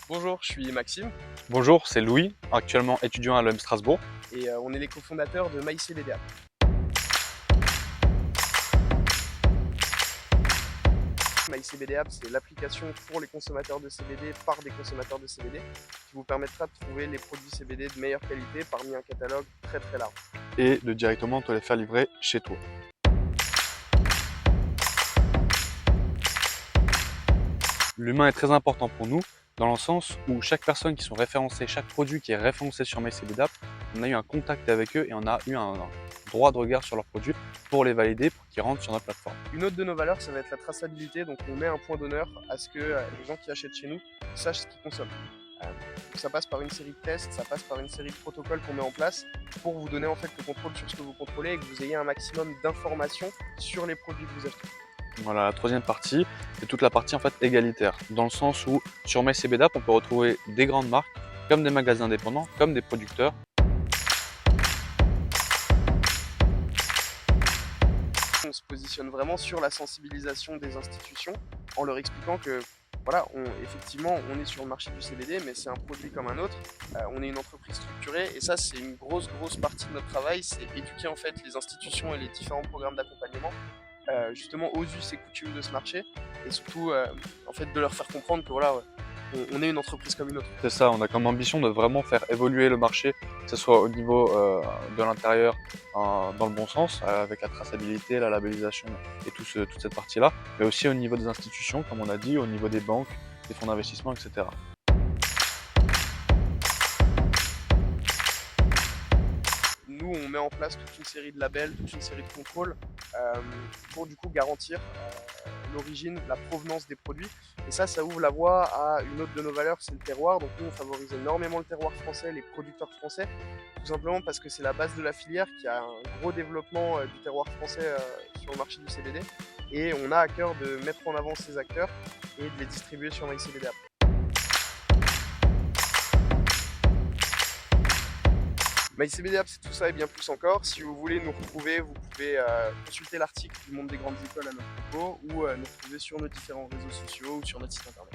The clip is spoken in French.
Bonjour, je suis Maxime Bonjour, c'est Louis, actuellement étudiant à l'EM Strasbourg. et on est les cofondateurs de MyCBDA. MyCBDA, c'est l'application pour les consommateurs de CBD par des consommateurs de CBD qui vous permettra de trouver les produits CBD de meilleure qualité parmi un catalogue très très large. Et de directement te les faire livrer chez toi. L'humain est très important pour nous, dans le sens où chaque personne qui sont référencées, chaque produit qui est référencé sur MyCBDApp, on a eu un contact avec eux et on a eu un droit de regard sur leurs produits pour les valider, pour qu'ils rentrent sur notre plateforme. Une autre de nos valeurs, ça va être la traçabilité, donc on met un point d'honneur à ce que les gens qui achètent chez nous sachent ce qu'ils consomment. Donc ça passe par une série de tests, ça passe par une série de protocoles qu'on met en place pour vous donner en fait le contrôle sur ce que vous contrôlez et que vous ayez un maximum d'informations sur les produits que vous achetez. Voilà, la troisième partie, c'est toute la partie en fait égalitaire, dans le sens où sur MyCBDApp, on peut retrouver des grandes marques, comme des magasins indépendants, comme des producteurs. On se positionne vraiment sur la sensibilisation des institutions en leur expliquant que voilà, effectivement, on est sur le marché du CBD, mais c'est un produit comme un autre. On est une entreprise structurée et ça, c'est une grosse partie de notre travail, c'est éduquer en fait les institutions et les différents programmes d'accompagnement justement aux us et coutumes de ce marché et surtout en fait de leur faire comprendre que voilà, on est une entreprise comme une autre. C'est ça, on a comme ambition de vraiment faire évoluer le marché, que ce soit au niveau de l'intérieur dans le bon sens, avec la traçabilité, la labellisation et toute cette partie-là, mais aussi au niveau des institutions, comme on a dit, au niveau des banques, des fonds d'investissement, etc. Nous, on met en place toute une série de labels, toute une série de contrôles pour du coup garantir l'origine, la provenance des produits. Et ça ouvre la voie à une autre de nos valeurs, c'est le terroir. Donc nous, on favorise énormément le terroir français, les producteurs français, tout simplement parce que c'est la base de la filière qui a un gros développement du terroir français sur le marché du CBD. Et on a à cœur de mettre en avant ces acteurs et de les distribuer sur MyCBD. MyCBD App, c'est tout ça et bien plus encore. Si vous voulez nous retrouver, vous pouvez consulter l'article du Monde des grandes écoles à notre propos ou nous retrouver sur nos différents réseaux sociaux ou sur notre site internet.